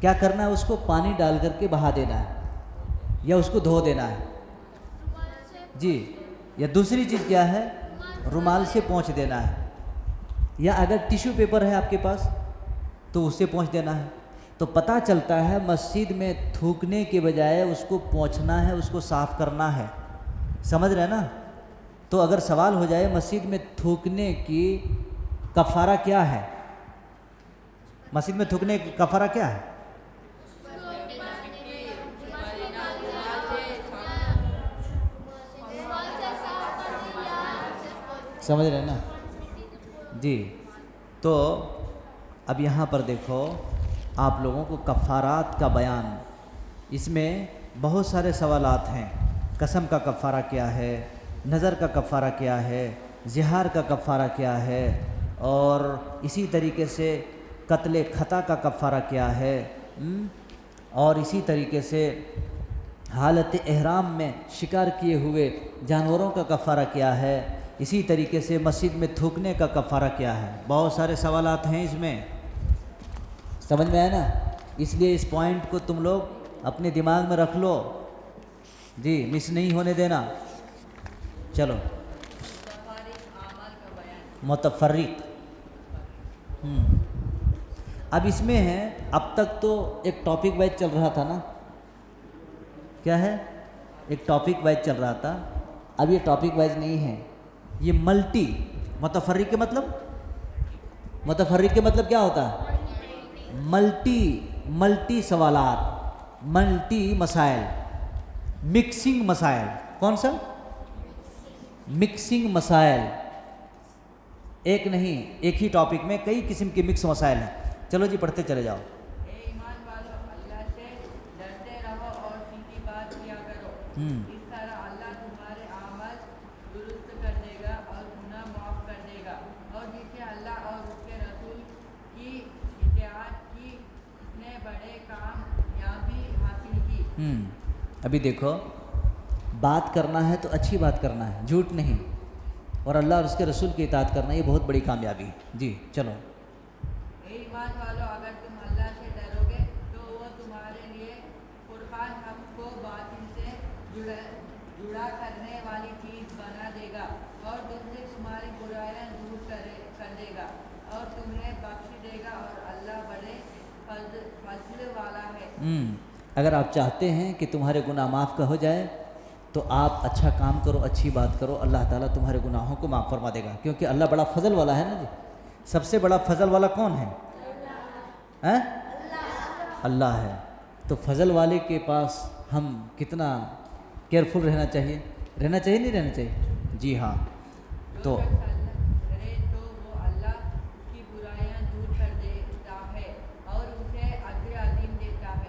کیا کرنا ہے؟ اس کو پانی ڈال کر کے بہا دینا ہے یا اس کو دھو دینا ہے جی، یا دوسری چیز کیا ہے؟ رومال سے پونچھ دینا ہے، یا اگر ٹیشو پیپر ہے آپ کے پاس تو اس سے پونچھ دینا ہے۔ تو پتہ چلتا ہے مسجد میں تھوکنے کے بجائے اس کو پونچھنا ہے، اس کو صاف کرنا ہے، سمجھ رہے ہیں نا؟ تو اگر سوال ہو جائے مسجد میں تھوکنے کی کفارہ کیا ہے، مسجد میں تھوکنے کی کفارہ کیا ہے؟ سمجھ رہے ہیں نا؟ جی، تو اب یہاں پر دیکھو آپ لوگوں کو کفارات کا بیان، اس میں بہت سارے سوالات ہیں۔ قسم کا کفارہ کیا ہے، نظر کا کفارہ کیا ہے، زہار کا کفارہ کیا ہے، اور اسی طریقے سے قتل خطا کا کفارہ کیا ہے، اور اسی طریقے سے حالت احرام میں شکار کیے ہوئے جانوروں کا کفارہ کیا ہے، اسی طریقے سے مسجد میں تھوکنے کا کفارہ کیا ہے۔ بہت سارے سوالات ہیں اس میں، سمجھ میں آئے نا؟ اس لیے اس پوائنٹ کو تم لوگ اپنے دماغ میں رکھ لو جی، مس نہیں ہونے دینا۔ چلو، متفرق، اب اس میں ہے، اب تک تو ایک ٹاپک وائز چل رہا تھا نا، کیا ہے؟ ایک ٹاپک وائز چل رہا تھا، اب یہ ٹاپک وائز نہیں ہے، یہ ملٹی، متفرق کے مطلب کیا ہوتا ہے؟ ملٹی سوالات، ملٹی مسائل، مکسنگ مسائل۔ کون سا؟ مکسنگ مسائل، ایک نہیں، ایک ہی ٹاپک میں کئی قسم کے مکس مسائل ہیں۔ چلو جی پڑھتے چلے جاؤ۔ اے ایمان والو، اللہ سے ڈرتے رہو اور سیدھی بات کیا کرو، اس طرح اللہ تمہارے اعمال درست کر دے گا اور گناہ معاف کر دے گا، اور جسے اللہ اور اس کے رسول کی اطاعت کی اس نے بڑے کامیابی حاصل کی۔ ابھی دیکھو، بات کرنا ہے تو اچھی بات کرنا ہے، جھوٹ نہیں، اور اللہ اور اس کے رسول کی اطاعت کرنا یہ بہت بڑی کامیابی ہے۔ جی چلو۔ اے ایمان والو، اگر تم اللہ سے ڈرو گے تو وہ تمہارے لیے فرقان حق کو باطل سے جڑا کرنے والی چیز بنا دے گا، اور تم سے تمہاری برائیاں دور کر دے گا، اور تمہیں بخش دے گا، اور اللہ بڑے فضل والا ہے۔ اگر آپ چاہتے ہیں کہ تمہارے گناہ معاف کا ہو جائے تو آپ اچھا کام کرو، اچھی بات کرو، اللہ تعالیٰ تمہارے گناہوں کو معاف فرما دے گا، کیونکہ اللہ بڑا فضل والا ہے نا جی۔ سب سے بڑا فضل والا کون ہے؟ اللہ ہے۔ تو فضل والے کے پاس ہم کتنا کیئرفل رہنا چاہیے، نہیں رہنا چاہیے؟ جی ہاں۔ تو کرے تو وہ اللہ اس کی برائیاں دور کر دیتا ہے اور اسے اجر عظیم دیتا ہے۔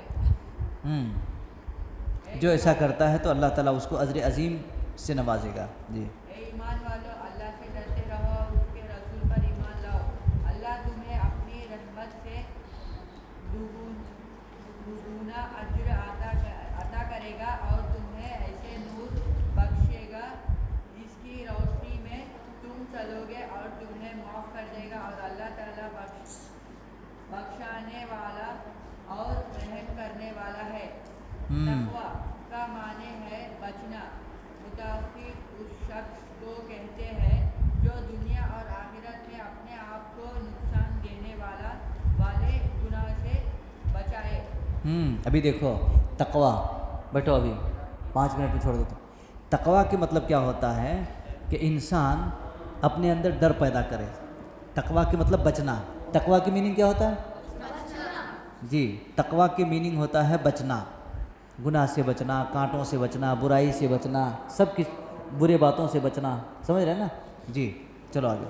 جو ایسا کرتا ہے تو اللہ تعالیٰ اس کو اجر عظیم سے نوازے گا۔ جی۔ اے ایمان والو، اللہ سے ڈرتے رہو اور اس کے رسول پر ایمان لاؤ، اللہ تمہیں اپنی رحمت سے دوگنا اجر عطا کرے گا، اور تمہیں ایسے نور بخشے گا جس کی روشنی میں تم چلو گے، اور تمہیں معاف کر دے گا، اور اللہ تعالیٰ بخشانے والا اور رحم کرنے والا ہے۔ تقویٰ کا معنی ہے بچنا، متقی اس شخص کو کہتے ہیں جو دنیا اور آخرت میں اپنے آپ کو نقصان دینے والے گناہ سے بچائے۔ ابھی دیکھو، تقویٰ، بیٹھو ابھی 5 منٹ میں چھوڑ دیتا ہوں۔ تقویٰ کے مطلب کیا ہوتا ہے کہ انسان اپنے اندر ڈر پیدا کرے۔ تقویٰ کے مطلب بچنا۔ تقویٰ کی میننگ کیا ہوتا ہے؟ جی، تقویٰ کی میننگ ہوتا ہے بچنا، گناہ سے بچنا، کانٹوں سے بچنا، برائی سے بچنا، سب کی برے باتوں سے بچنا، سمجھ رہے ہیں نا؟ جی چلو آگے۔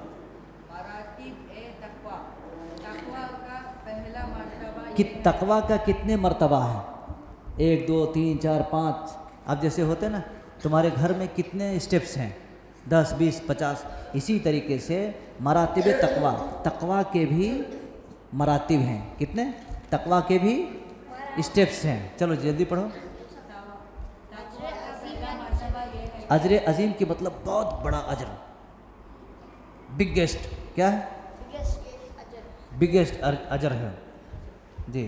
مراتب تقویٰ، تقویٰ کا پہلا مرتبہ کہ تقویٰ کا کتنے مرتبہ ہے؟ 1 2 3 4 5۔ اب جیسے ہوتے ہیں نا، تمہارے گھر میں کتنے اسٹیپس ہیں؟ 10 20 50۔ اسی طریقے سے مراتب تقویٰ، تقویٰ کے بھی مراتب ہیں۔ کتنے؟ تقویٰ کے بھی اسٹیپس ہیں۔ چلو جلدی پڑھو۔ اجر عظیم کی مطلب بہت بڑا اجر، بگیسٹ، کیا ہے؟ بگیسٹ اجر ہے۔ جی۔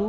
2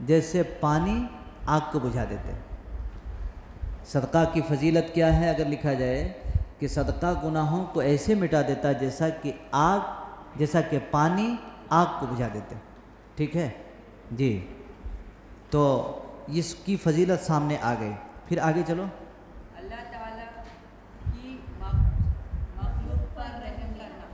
جیسے پانی آگ کو بجھا دیتے ہیں۔ صدقہ کی فضیلت کیا ہے اگر لکھا جائے کہ صدقہ گناہوں کو ایسے مٹا دیتا ہے جیسا کہ پانی آگ کو بجھا دیتے ہیں۔ ٹھیک ہے جی، تو اس کی فضیلت سامنے آ گئی۔ پھر آگے چلو۔ اللہ تعالیٰ کی مخلوق پر رحم کرنا۔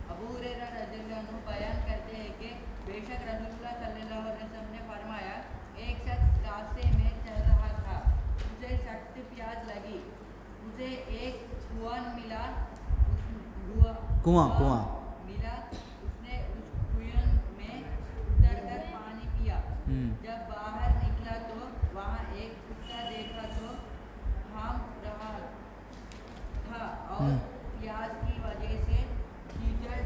ابو ہریرہ رضی اللہ عنہ بیان کرتے ہیں کہ بے شک رسول اللہ صلی اللہ علیہ وسلم نے فرمایا، ایک شخص راستے میں چل رہا تھا، اسے سخت پیاس لگی، اسے ایک کنواں ملا، اس نے اس کنویں میں اتر کر پانی پیا۔ جب باہر نکلا تو وہاں ایک کتا دیکھا جو ہانپ رہا تھا اور پیاس کی وجہ سے کیچڑ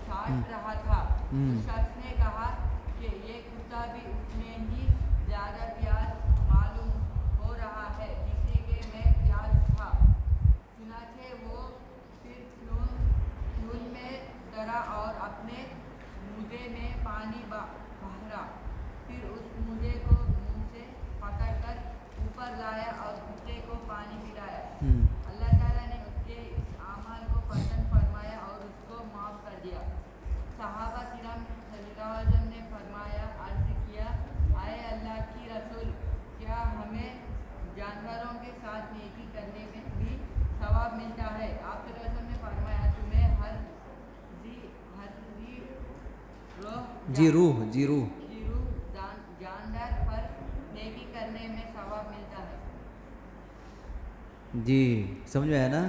چھاٹ رہا تھا۔ اس شخص نے کہا کہ یہ کتا بھی اتنے ہی زیادہ پیاس معلوم ہو رہا ہے جتنے کہ میں پیاس تھا۔ چنانچہ وہ پھر کنویں میں اترا اور اپنے موزے میں پانی بھرا، پھر اس موزے کو منہ سے پکڑ کر اوپر لایا اور کتے کو پانی پلایا۔ اللہ تعالیٰ نے اس کے اس اعمال کو پسند فرمایا اور اس کو معاف کر دیا۔ صحابہ کرام صلی اللہ علیہ وسلم نے فرمایا، عرض کیا، اے اللہ کی رسول، کیا ہمیں جانوروں کے ساتھ نیکی کرنے میں بھی ثواب ملتا ہے؟ آپ صلی اللہ علیہ وسلم نے فرمایا، تمہیں ہر روح جاندار پر نیکی کرنے میں ثواب ملتا ہے۔ جی سمجھ میں ہے نا؟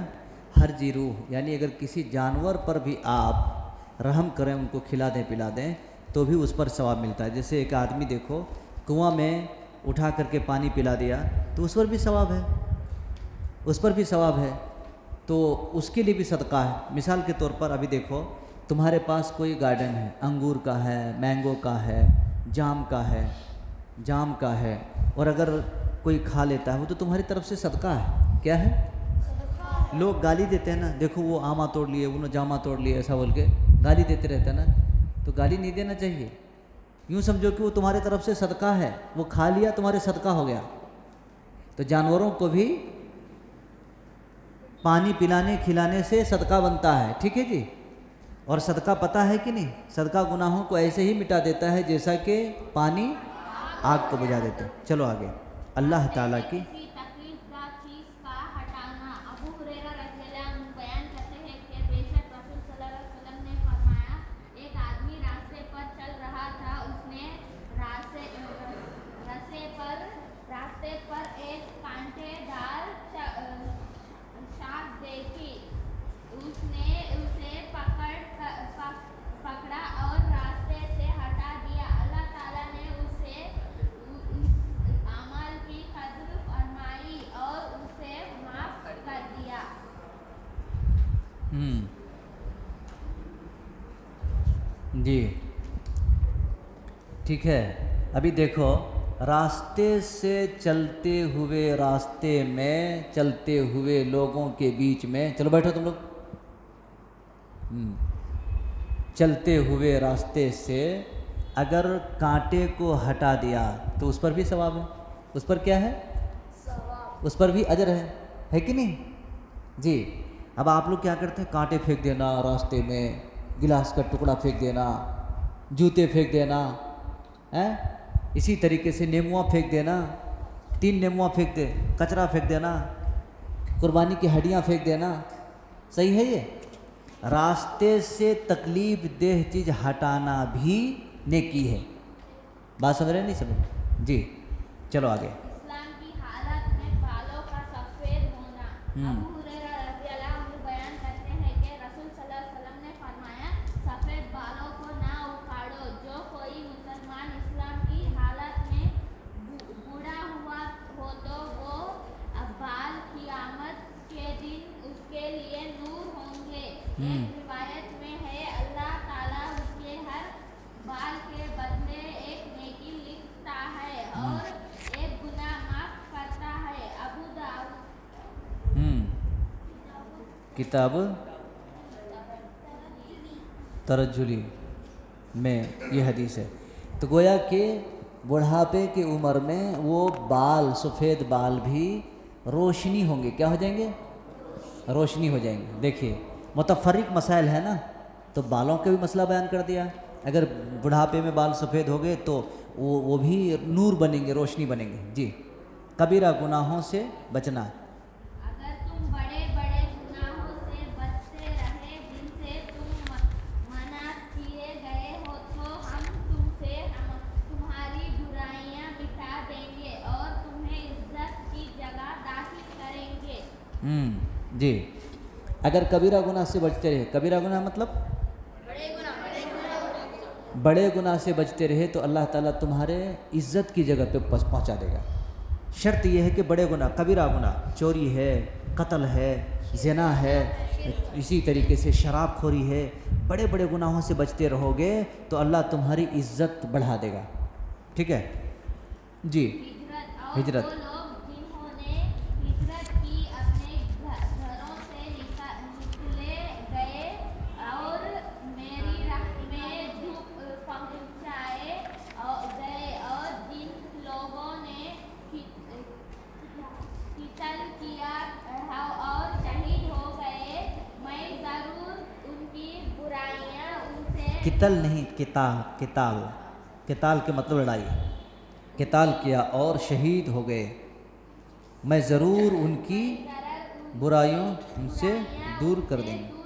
ہر جی روح یعنی اگر کسی جانور پر بھی آپ رحم کریں، ان کو کھلا دیں پلا دیں تو بھی اس پر ثواب ملتا ہے۔ جیسے ایک آدمی دیکھو کنواں میں اٹھا کر کے پانی پلا دیا تو اس پر بھی ثواب ہے، اس پر بھی ثواب ہے، تو اس کے لیے بھی صدقہ ہے۔ مثال کے طور پر ابھی دیکھو تمہارے پاس کوئی گارڈن ہے، انگور کا ہے، مینگو کا ہے، جام کا ہے، اور اگر کوئی کھا لیتا ہے وہ تو تمہاری طرف سے صدقہ ہے۔ کیا ہے؟ لوگ گالی دیتے ہیں نا، دیکھو وہ آما توڑ لیے، انہوں نے جاما توڑ لیے، ایسا بول کے گالی دیتے رہتے ہیں نا، تو گالی نہیں دینا چاہیے۔ یوں سمجھو کہ وہ تمہاری طرف سے صدقہ ہے، وہ کھا لیا تمہارے صدقہ ہو گیا۔ تو جانوروں کو بھی پانی پلانے کھلانے سے صدقہ بنتا ہے۔ ٹھیک ہے جی؟ اور صدقہ پتہ ہے کہ نہیں؟ صدقہ گناہوں کو ایسے ہی مٹا دیتا ہے جیسا کہ پانی آگ کو بجھا دیتا ہے۔ چلو آگے۔ اللہ تعالیٰ کی کسی تکلیف دہ چیز کا ہٹانا۔ ابو ہریرہ رضی اللہ عنہ بیان کرتے ہیں کہ بے شک رسول صلی اللہ علیہ وسلم نے فرمایا، ایک آدمی راستے پر چل رہا تھا، اس نے راستے پر ایک کانٹے دار شاخ دیکھی، اس نے اسے پکڑا اور راستے سے ہٹا دیا۔ اللہ تعالیٰ نے اسے اس اعمال کی قدر فرمائی اور اسے معاف کر دیا۔ جی ٹھیک ہے۔ ابھی دیکھو راستے سے چلتے ہوئے لوگوں کے بیچ میں، چلو بیٹھو تم لوگ، چلتے ہوئے راستے سے اگر کانٹے کو ہٹا دیا تو اس پر بھی ثواب ہے، اس پر کیا ہے؟ ثواب، اس پر بھی اجر ہے کہ نہیں؟ جی اب آپ لوگ کیا کرتے ہیں؟ کانٹے پھینک دینا راستے میں، گلاس کا ٹکڑا پھینک دینا، جوتے پھینک دینا، اسی طریقے سے نیموا پھینک دینا، 3 نیموا پھینک دے، کچرا پھینک دینا، قربانی کی ہڈیاں پھینک دینا، صحیح ہے؟ یہ راستے سے تکلیف دہ چیز ہٹانا بھی نیکی ہے۔ بات سمجھ رہے نہیں سمجھ؟ جی چلو آگے۔ اسلام کی حالت میں بالوں کا سفید ہونا۔ ابو ہریرہ رضی اللہ عنہ بیان کرتے ہیں کہ رسول صلی اللہ علیہ وسلم نے فرمایا، سفید بالوں کو نہ اکھاڑو۔ جو کوئی مسلمان اسلام کی حالت میں بوڑھا ہوا ہو تو وہ بال قیامت کے دن اس کے لیے نور ہوں گے۔ ایک روایت میں ہے، اللہ تعالیٰ اس کے ہر بال کے بدلے ایک نیکی لکھتا ہے اور ایک گناہ معاف کرتا ہے۔ ابو داؤد کتاب ترجلی میں یہ حدیث ہے۔ تو گویا کہ بڑھاپے کی عمر میں وہ بال، سفید بال بھی روشنی ہوں گے. کیا ہو جائیں گے؟ روشنی ہو جائیں گے. دیکھیے متفرق مسائل ہے نا، تو بالوں کا بھی مسئلہ بیان کر دیا. اگر بڑھاپے میں بال سفید ہو گئے تو وہ بھی نور بنیں گے، روشنی بنیں گے. جی، کبیرہ گناہوں سے بچنا. اگر تم بڑے بڑے گناہوں سے بچتے رہے جن سے تم منع کیے گئے ہو تو ہم تم سے تمہاری برائیاں مٹا دیں گے اور تمہیں عزت کی جگہ داخل کریں گے. جی، اگر کبیرہ گناہ سے بچتے رہے، کبیرہ گناہ مطلب بڑے گناہ سے بچتے رہے تو اللہ تعالیٰ تمہارے عزت کی جگہ پہ پہنچا دے گا. شرط یہ ہے کہ بڑے گناہ، کبیرہ گناہ، چوری ہے، قتل ہے، زنا ہے، اسی طریقے سے شراب خوری ہے، بڑے بڑے گناہوں سے بچتے رہو گے تو اللہ تمہاری عزت بڑھا دے گا. ٹھیک ہے جی. ہجرت اور وہ لوگ جنہوں نے ہجرت کی اپنے گھروں سے نکلے گئے اور میری راہ میں جھک پہنچائے گئے اور جن لوگوں نے قتل کیا اور شہید ہو گئے، میں ضرور ان کی برائیاں ان سے قتل نہیں، قتال. قتال کے مطلب لڑائی. قتال کیا اور شہید ہو گئے، میں ضرور ان کی برائیوں ان سے دور کر دیں گے.